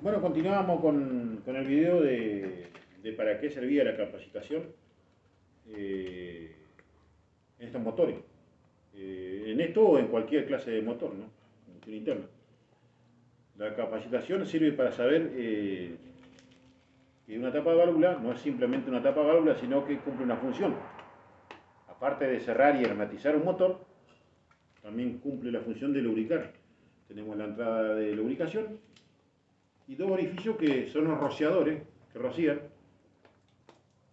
Bueno, continuamos con el video de para qué servía la capacitación eh, en estos motores. En esto o en cualquier clase de motor, ¿no? Combustión interna. La capacitación sirve para saber que una tapa de válvula no es simplemente una tapa de válvula, sino que cumple una función. Aparte de cerrar y hermetizar un motor, también cumple la función de lubricar. Tenemos la entrada de lubricación y dos orificios que son los rociadores, que rocían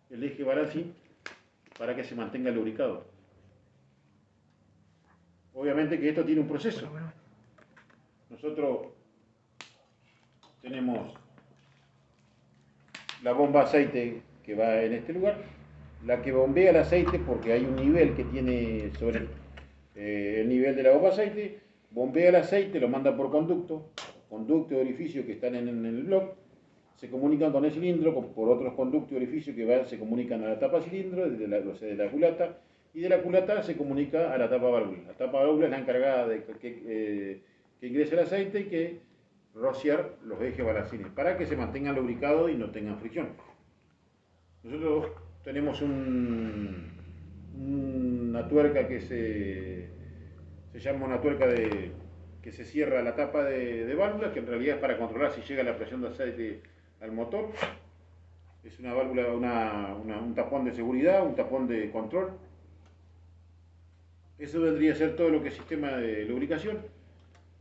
el eje balancín para que se mantenga lubricado. Obviamente que esto tiene un proceso. Nosotros tenemos la bomba aceite que va en este lugar, la que bombea el aceite porque hay un nivel que tiene sobre el nivel de la bomba aceite, bombea el aceite, lo manda por conducto y orificio que están en el bloque, se comunican con el cilindro por otros conductos y orificios que se comunican a la tapa cilindro, de la culata, y de la culata se comunica a la tapa válvula. La tapa válvula es la encargada de que ingrese el aceite y que rociar los ejes balancines para que se mantengan lubricados y no tengan fricción. Nosotros tenemos una tuerca que se llama una tuerca que se cierra la tapa de válvula, que en realidad es para controlar si llega la presión de aceite al motor. Es una válvula, un tapón de seguridad, un tapón de control. Eso vendría a ser todo lo que es sistema de lubricación.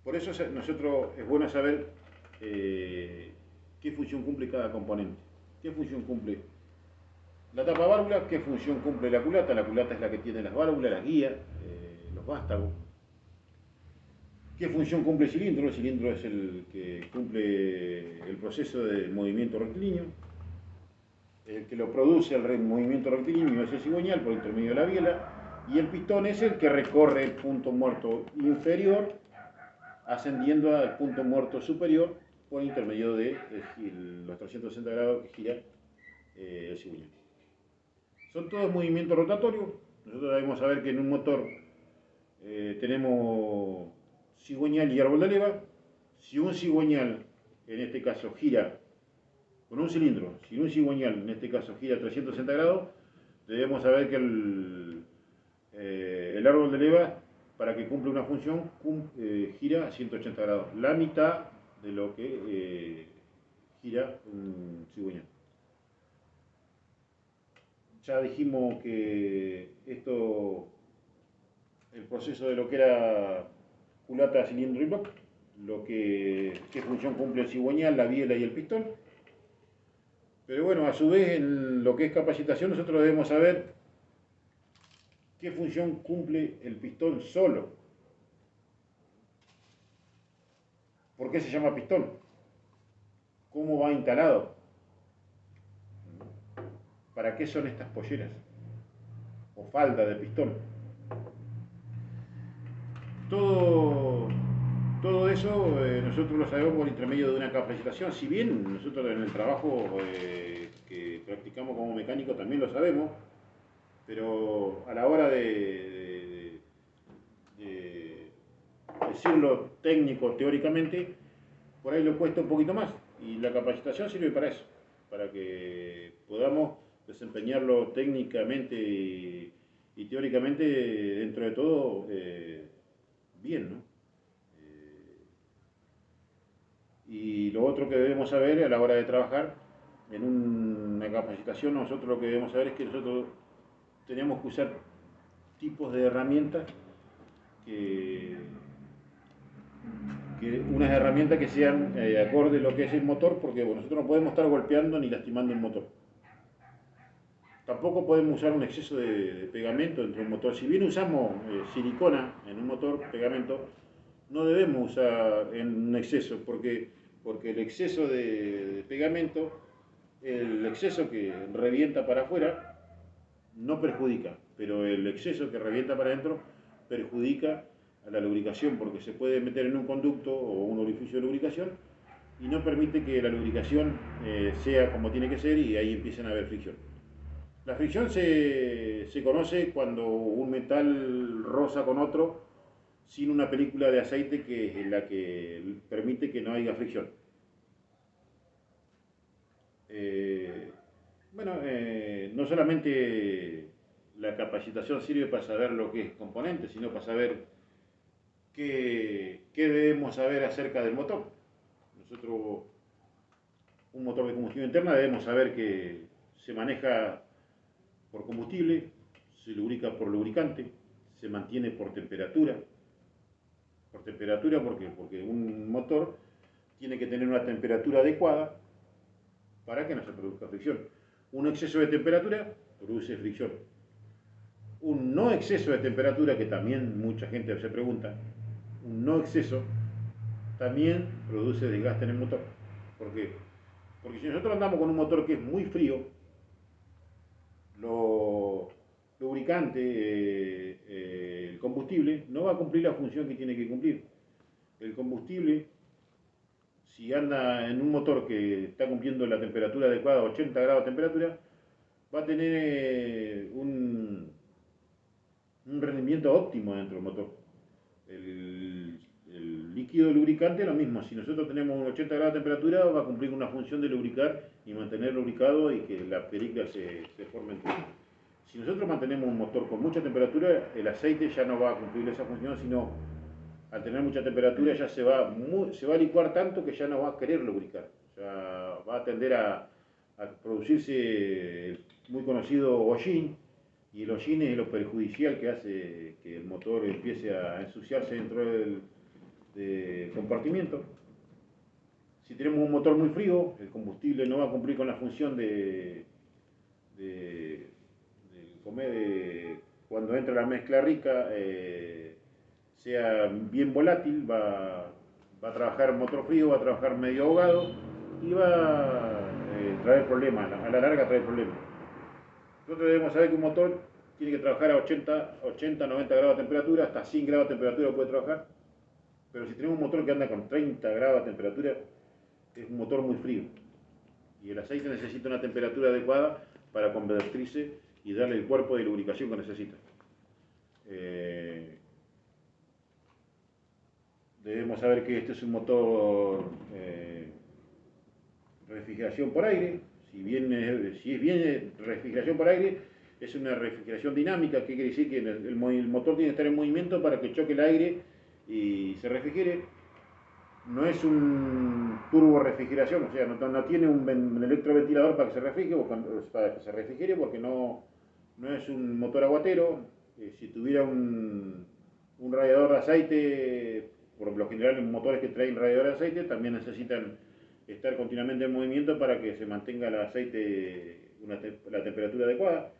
Por eso nosotros es bueno saber qué función cumple cada componente. ¿Qué función cumple la tapa válvula? ¿Qué función cumple la culata? La culata es la que tiene las válvulas, las guías, los vástagos. ¿Qué función cumple el cilindro? El cilindro es el que cumple el proceso de movimiento rectilíneo. El que lo produce el movimiento rectilíneo es el cigüeñal por intermedio de la biela. Y el pistón es el que recorre el punto muerto inferior, ascendiendo al punto muerto superior por intermedio de los 360 grados que gira el cigüeñal. Son todos movimientos rotatorios. Nosotros debemos saber que en un motor tenemos cigüeñal y árbol de leva. Si un cigüeñal, en este caso, gira con un cilindro, si un cigüeñal, en este caso, gira 360 grados, debemos saber que el árbol de leva, para que cumpla una función, gira a 180 grados, la mitad de lo que gira un cigüeñal. Ya dijimos que esto, el proceso de lo que era culata, cilindro y bloque, qué función cumple el cigüeñal, la biela y el pistón. Pero bueno, a su vez, en lo que es capacitación, nosotros debemos saber qué función cumple el pistón solo. ¿Por qué se llama pistón? ¿Cómo va instalado? ¿Para qué son estas polleras? O falda de pistón. Todo eso nosotros lo sabemos por intermedio de una capacitación. Si bien nosotros en el trabajo que practicamos como mecánico también lo sabemos, pero a la hora de decirlo técnico, teóricamente, por ahí lo cuesta un poquito más. Y la capacitación sirve para eso, para que podamos desempeñarlo técnicamente y teóricamente, dentro de todo, bien, ¿no? Y lo otro que debemos saber a la hora de trabajar en una capacitación, nosotros lo que debemos saber es que nosotros tenemos que usar tipos de herramientas que unas herramientas que sean acorde a lo que es el motor, porque bueno, nosotros no podemos estar golpeando ni lastimando el motor. Tampoco podemos usar un exceso de pegamento dentro del motor. Si bien usamos silicona en un motor, pegamento, no debemos usar en un exceso, porque el exceso de pegamento, el exceso que revienta para afuera, no perjudica, pero el exceso que revienta para adentro perjudica a la lubricación, porque se puede meter en un conducto o un orificio de lubricación y no permite que la lubricación sea como tiene que ser y ahí empiezan a haber fricción. La fricción se conoce cuando un metal roza con otro sin una película de aceite que es la que permite que no haya fricción. Eh, bueno, no solamente la capacitación sirve para saber lo que es componente, sino para saber qué debemos saber acerca del motor. Nosotros, un motor de combustión interna, debemos saber que se maneja por combustible, se lubrica por lubricante, se mantiene por temperatura porque un motor tiene que tener una temperatura adecuada para que no se produzca fricción. Un exceso de temperatura produce fricción. Un no exceso de temperatura, que también mucha gente se pregunta, un no exceso también produce desgaste en el motor. ¿Por qué? Porque si nosotros andamos con un motor que es muy frío, lo lubricante, el combustible, no va a cumplir la función que tiene que cumplir. El combustible, si anda en un motor que está cumpliendo la temperatura adecuada, 80 grados de temperatura, va a tener un rendimiento óptimo dentro del motor. El líquido lubricante es lo mismo. Si nosotros tenemos 80 grados de temperatura, va a cumplir una función de lubricar y mantener lubricado y que la película se forme en todo. Si nosotros mantenemos un motor con mucha temperatura, el aceite ya no va a cumplir esa función, sino al tener mucha temperatura ya se va a licuar tanto que ya no va a querer lubricar. O sea, va a tender a producirse el muy conocido hollín, y el hollín es lo perjudicial que hace que el motor empiece a ensuciarse dentro del compartimiento. Si tenemos un motor muy frío, el combustible no va a cumplir con la función de, de cuando entra la mezcla rica, sea bien volátil, va a trabajar motor frío, va a trabajar medio ahogado y va a traer problemas, a la larga trae problemas. Nosotros debemos saber que un motor tiene que trabajar a 80, 90 grados de temperatura, hasta 100 grados de temperatura puede trabajar, pero si tenemos un motor que anda con 30 grados de temperatura, es un motor muy frío. Y el aceite necesita una temperatura adecuada para convertirse y darle el cuerpo de lubricación que necesita. Debemos saber que este es un motor refrigeración por aire. Si es bien refrigeración por aire, es una refrigeración dinámica, que quiere decir que el motor tiene que estar en movimiento para que choque el aire y se refrigere. No es un turbo refrigeración, o sea, no tiene un electroventilador para que se refrigere, porque no es un motor aguatero. Si tuviera un radiador de aceite, por lo general los motores que traen radiador de aceite también necesitan estar continuamente en movimiento para que se mantenga el aceite la temperatura adecuada.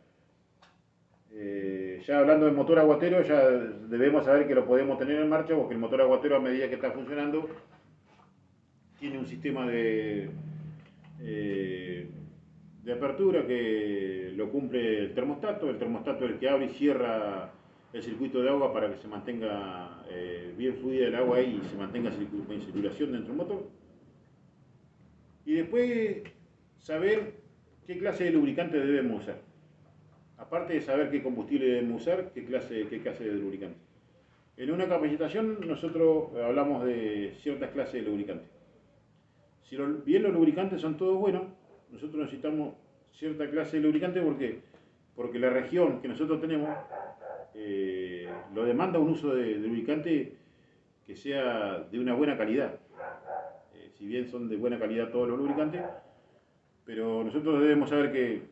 Ya hablando del motor aguatero, ya debemos saber que lo podemos tener en marcha, porque el motor aguatero, a medida que está funcionando, tiene un sistema de apertura que lo cumple el termostato. El termostato es el que abre y cierra el circuito de agua para que se mantenga bien fluida el agua ahí y se mantenga en circulación dentro del motor. Y después saber qué clase de lubricante debemos usar. Aparte de saber qué combustible debemos usar, qué clase de lubricante. En una capacitación nosotros hablamos de ciertas clases de lubricante. Si bien los lubricantes son todos buenos, nosotros necesitamos cierta clase de lubricante. ¿Por qué? Porque la región que nosotros tenemos lo demanda un uso de lubricante que sea de una buena calidad. Si bien son de buena calidad todos los lubricantes, pero nosotros debemos saber que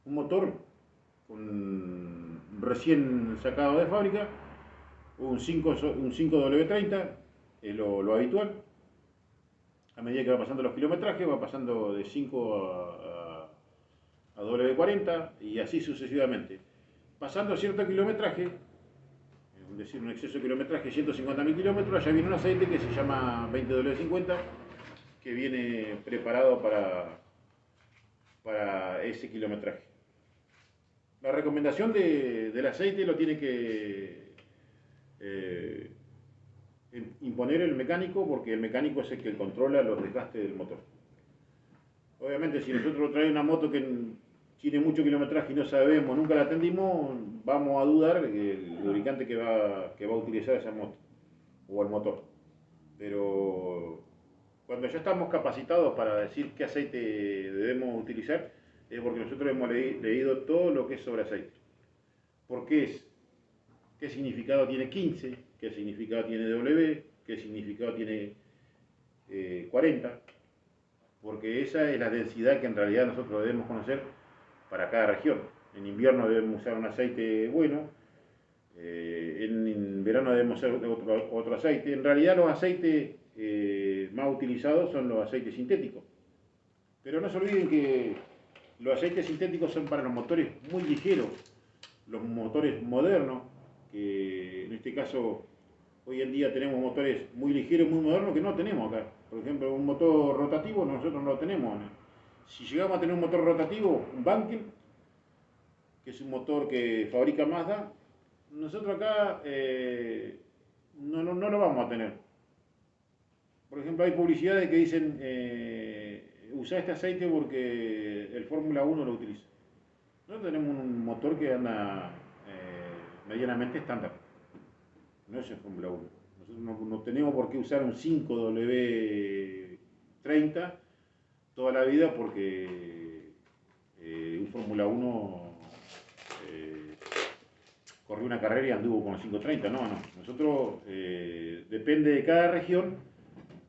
un motor recién sacado de fábrica, un 5W30 es lo habitual. A medida que va pasando los kilometrajes, va pasando de 5 a W40 y así sucesivamente. Pasando cierto kilometraje, es decir, un exceso de kilometraje, 150.000 kilómetros, ya viene un aceite que se llama 20W50, que viene preparado para ese kilometraje. La recomendación del aceite lo tiene que imponer el mecánico, porque el mecánico es el que controla los desgastes del motor. Obviamente, si nosotros traemos una moto que tiene mucho kilometraje y no sabemos, nunca la atendimos, vamos a dudar del lubricante que va a utilizar esa moto o el motor. Pero Cuando ya estamos capacitados para decir qué aceite debemos utilizar, es porque nosotros hemos leído todo lo que es sobre aceite. ¿Por qué es? ¿Qué significado tiene 15? ¿Qué significado tiene W? ¿Qué significado tiene 40? Porque esa es la densidad que en realidad nosotros debemos conocer para cada región. En invierno debemos usar un aceite bueno, en verano debemos usar otro aceite. En realidad los aceites más utilizados son los aceites sintéticos. Pero no se olviden que los aceites sintéticos son para los motores muy ligeros, los motores modernos, que en este caso hoy en día tenemos motores muy ligeros, muy modernos que no tenemos acá. Por ejemplo, un motor rotativo nosotros no lo tenemos. Si llegamos a tener un motor rotativo, un Wankel, que es un motor que fabrica Mazda, nosotros acá no lo vamos a tener. Por ejemplo, hay publicidades que dicen usa este aceite porque el Fórmula 1 lo utiliza. Nosotros tenemos un motor que anda medianamente estándar. No es el Fórmula 1. Nosotros no tenemos por qué usar un 5W30 toda la vida porque un Fórmula 1 corrió una carrera y anduvo con 530. No. Nosotros, depende de cada región,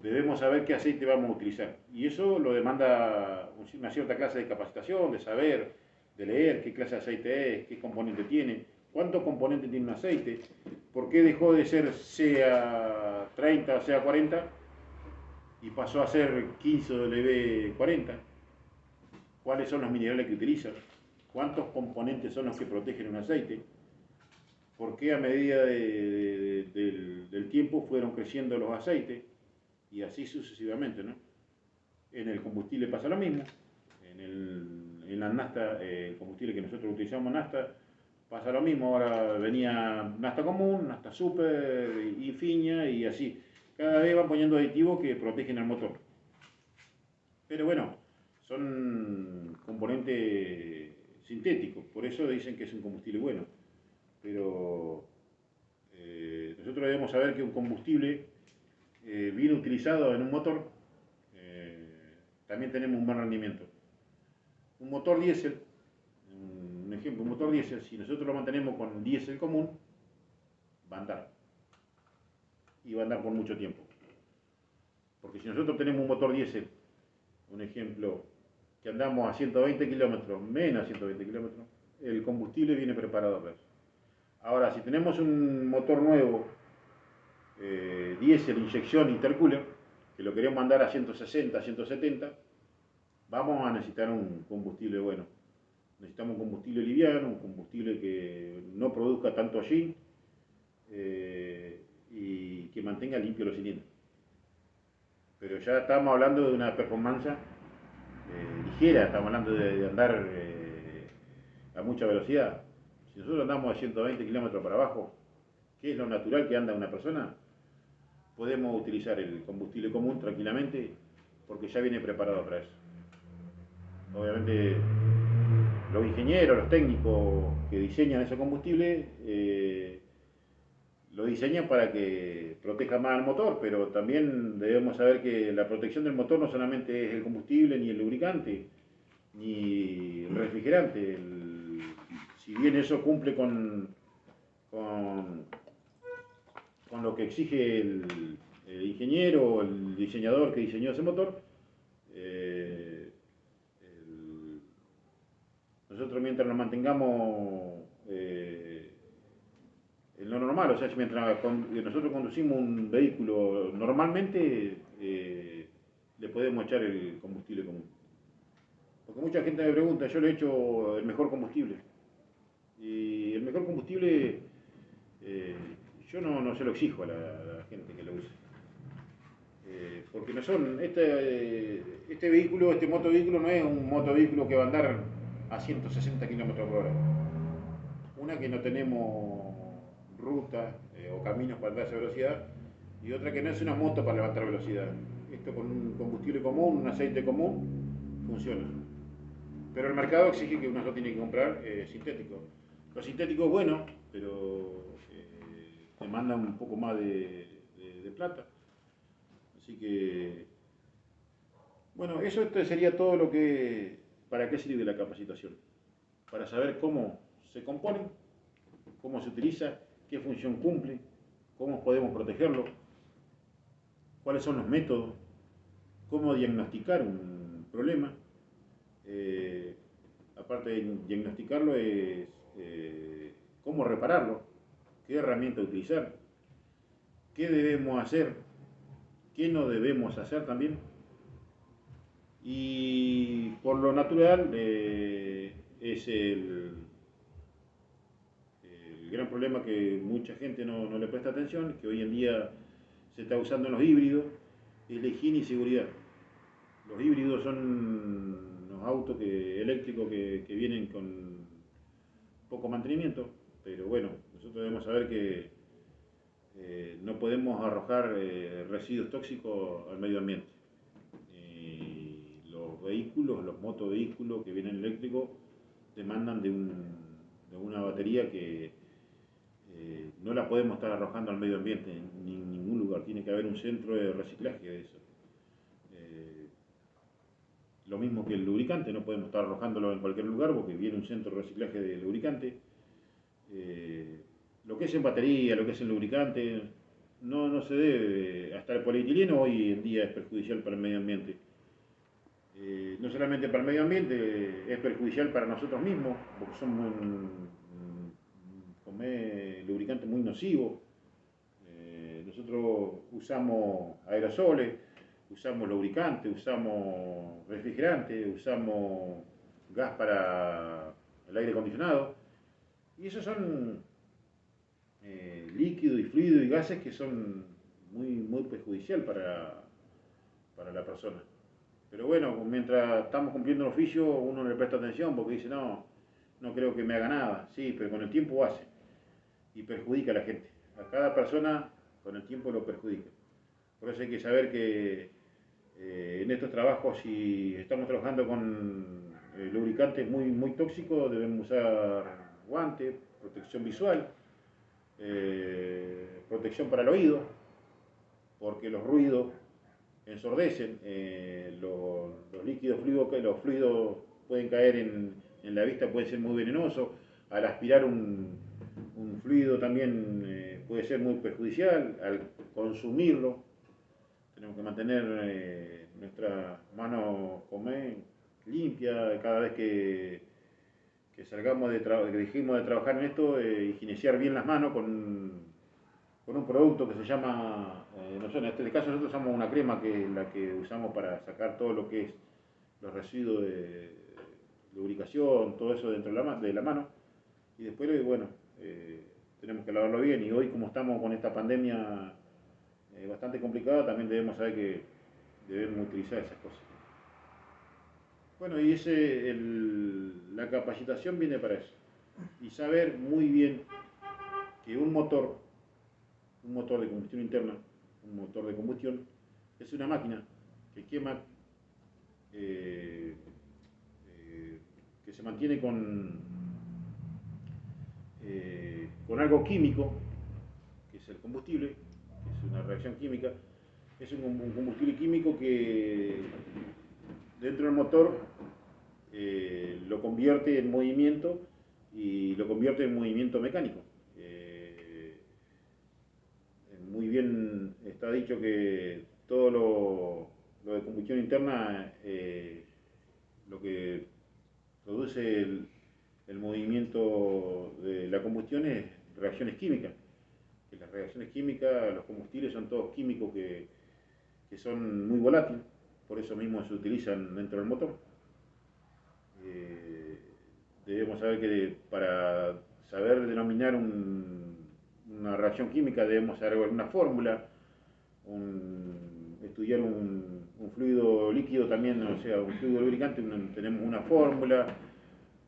debemos saber qué aceite vamos a utilizar. Y eso lo demanda una cierta clase de capacitación, de saber, de leer qué clase de aceite es, qué componente tiene, cuántos componentes tiene un aceite, por qué dejó de ser CA30 o CA40 y pasó a ser 15W40, cuáles son los minerales que utiliza, cuántos componentes son los que protegen un aceite, por qué a medida del tiempo fueron creciendo los aceites, y así sucesivamente, ¿no? En el combustible pasa lo mismo, en la nafta, el combustible que nosotros utilizamos nafta, pasa lo mismo. Ahora venía nafta común, nafta super, y fiña, y así. Cada vez van poniendo aditivos que protegen el motor. Pero bueno, son componentes sintéticos, por eso dicen que es un combustible bueno. Pero nosotros debemos saber que un combustible bien utilizado en un motor, también tenemos un buen rendimiento. Un motor diésel, un ejemplo, un motor diésel, si nosotros lo mantenemos con diésel común, va a andar. Y va a andar por mucho tiempo. Porque si nosotros tenemos un motor diésel, un ejemplo, que andamos a 120 kilómetros, menos 120 kilómetros, el combustible viene preparado para eso. Ahora, si tenemos un motor nuevo, diésel, inyección, intercooler, que lo queremos mandar a 160, 170, vamos a necesitar un combustible bueno. Necesitamos un combustible liviano, un combustible que no produzca tanto hollín y que mantenga limpio los cilindros. Pero ya estamos hablando de una performance ligera, estamos hablando de andar a mucha velocidad. Si nosotros andamos a 120 kilómetros para abajo, que es lo natural que anda una persona, podemos utilizar el combustible común tranquilamente porque ya viene preparado para eso. Obviamente los ingenieros, los técnicos que diseñan ese combustible lo diseñan para que proteja más al motor, pero también debemos saber que la protección del motor no solamente es el combustible, ni el lubricante, ni el refrigerante. Si bien eso cumple con lo que exige el ingeniero o el diseñador que diseñó ese motor, nosotros mientras nos mantengamos en lo normal, o sea, mientras nosotros conducimos un vehículo normalmente, le podemos echar el combustible común. Porque mucha gente me pregunta, yo le echo el mejor combustible. Y el mejor combustible yo no se lo exijo a la gente que lo use. Porque no son, este vehículo, este motovehículo no es un motovehículo que va a andar a 160 km por hora. Una que no tenemos rutas o caminos para andar a esa velocidad, y otra que no es una moto para levantar velocidad. Esto con un combustible común, un aceite común, funciona. Pero el mercado exige que uno solo tiene que comprar sintético. Lo sintético es bueno, pero demandan un poco más de plata. Así que Bueno, eso sería todo lo que, para qué sirve la capacitación. Para saber cómo se compone, cómo se utiliza, qué función cumple, cómo podemos protegerlo, cuáles son los métodos, cómo diagnosticar un problema. Eh, Aparte de diagnosticarlo es cómo repararlo, qué herramienta utilizar, qué debemos hacer, qué no debemos hacer también. Y por lo natural es el gran problema que mucha gente no le presta atención, que hoy en día se está usando en los híbridos, es la higiene y seguridad. Los híbridos son los autos eléctricos que vienen con poco mantenimiento, pero bueno, nosotros debemos saber que no podemos arrojar residuos tóxicos al medio ambiente. Los vehículos, los motovehículos que vienen eléctricos, demandan de una batería que no la podemos estar arrojando al medio ambiente en ningún lugar. Tiene que haber un centro de reciclaje de eso. Lo mismo que el lubricante, no podemos estar arrojándolo en cualquier lugar porque viene un centro de reciclaje de lubricante. Lo que es en batería, lo que es en lubricante, no se debe. Hasta el polietileno hoy en día es perjudicial para el medio ambiente. No solamente para el medio ambiente, es perjudicial para nosotros mismos, porque somos un lubricante muy nocivo. Nosotros usamos aerosoles, usamos lubricante, usamos refrigerante, usamos gas para el aire acondicionado, y esos son líquidos y fluidos y gases que son muy perjudicial para la persona. Pero bueno, mientras estamos cumpliendo el oficio, uno le presta atención porque dice, no creo que me haga nada. Sí, pero con el tiempo hace y perjudica a la gente. A cada persona con el tiempo lo perjudica. Por eso hay que saber que en estos trabajos, si estamos trabajando con lubricantes muy tóxicos, debemos usar guantes, protección visual, protección para el oído, porque los ruidos ensordecen, los líquidos fluidos, los fluidos pueden caer en la vista, pueden ser muy venenosos. Al aspirar un fluido también puede ser muy perjudicial. Al consumirlo, tenemos que mantener nuestras manos limpias cada vez que salgamos que dejemos de trabajar en esto, higienizar bien las manos con un producto que se llama, no sé, en este caso nosotros usamos una crema que es la que usamos para sacar todo lo que es los residuos de lubricación, todo eso dentro de la mano, y después, bueno, tenemos que lavarlo bien, y hoy como estamos con esta pandemia bastante complicada, también debemos saber que debemos utilizar esas cosas. Bueno, y la capacitación viene para eso, y saber muy bien que un motor de combustión interna, un motor de combustión, es una máquina que quema, que se mantiene con algo químico, que es el combustible, que es una reacción química. Es un combustible químico que dentro del motor lo convierte en movimiento y lo convierte en movimiento mecánico. Muy bien está dicho que todo lo de combustión interna, lo que produce el movimiento de la combustión es reacciones químicas. Que las reacciones químicas, los combustibles son todos químicos que son muy volátiles, por eso mismo se utilizan dentro del motor. Debemos saber que para saber denominar una reacción química debemos saber alguna fórmula, estudiar un fluido líquido también, o sea, un fluido lubricante, tenemos una fórmula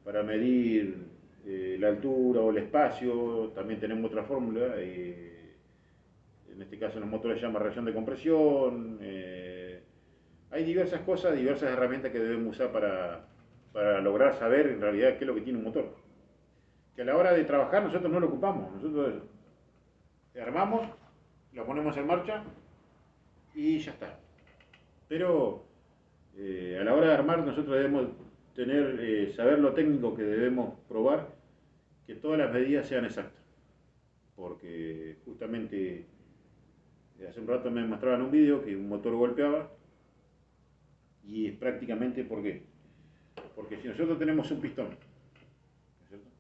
para medir la altura o el espacio, también tenemos otra fórmula, en este caso en los motores se llama reacción de compresión. Hay diversas cosas, diversas herramientas que debemos usar para lograr saber en realidad qué es lo que tiene un motor. Que a la hora de trabajar nosotros no lo ocupamos, nosotros armamos, lo ponemos en marcha y ya está. Pero A la hora de armar nosotros debemos tener, saber lo técnico que debemos probar, que todas las medidas sean exactas, porque justamente hace un rato me mostraban un vídeo que un motor golpeaba y es prácticamente ¿por qué? Porque si nosotros tenemos un pistón, ¿no es cierto?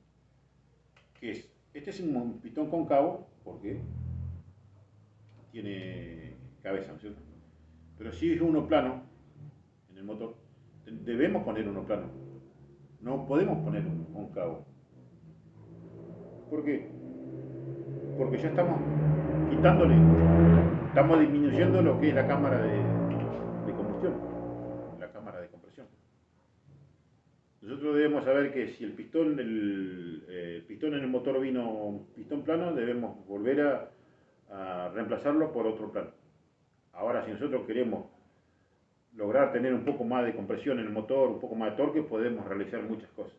Que es, este es un pistón cóncavo porque tiene cabeza, ¿no es cierto? Pero si es uno plano en el motor, debemos poner uno plano, no podemos poner un cóncavo. ¿Por qué? Porque ya estamos quitándole, estamos disminuyendo lo que es la cámara de combustión, la cámara de compresión. Nosotros debemos saber que si el pistón en el motor vino un pistón plano, debemos volver a reemplazarlo por otro plano. Ahora, si nosotros queremos lograr tener un poco más de compresión en el motor, un poco más de torque, podemos realizar muchas cosas.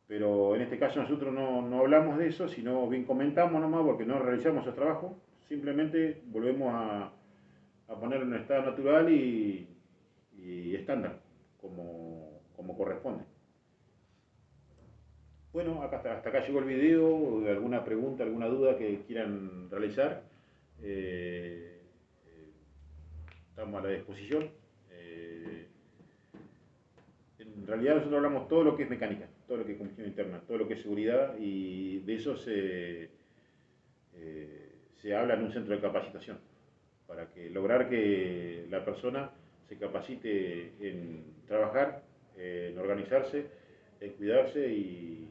Pero en este caso nosotros no hablamos de eso, sino bien comentamos nomás porque no realizamos el trabajo, simplemente volvemos a ponerlo en estado natural y estándar, como corresponde. Bueno, hasta acá llegó el video, alguna pregunta, alguna duda que quieran realizar, eh, estamos a la disposición. En realidad nosotros hablamos todo lo que es mecánica, todo lo que es combustión interna, todo lo que es seguridad y de eso se habla en un centro de capacitación para que lograr que la persona se capacite en trabajar, en organizarse, en cuidarse y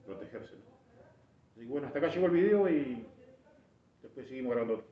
protegerse, ¿no? Así que bueno, hasta acá llegó el video y después seguimos grabando.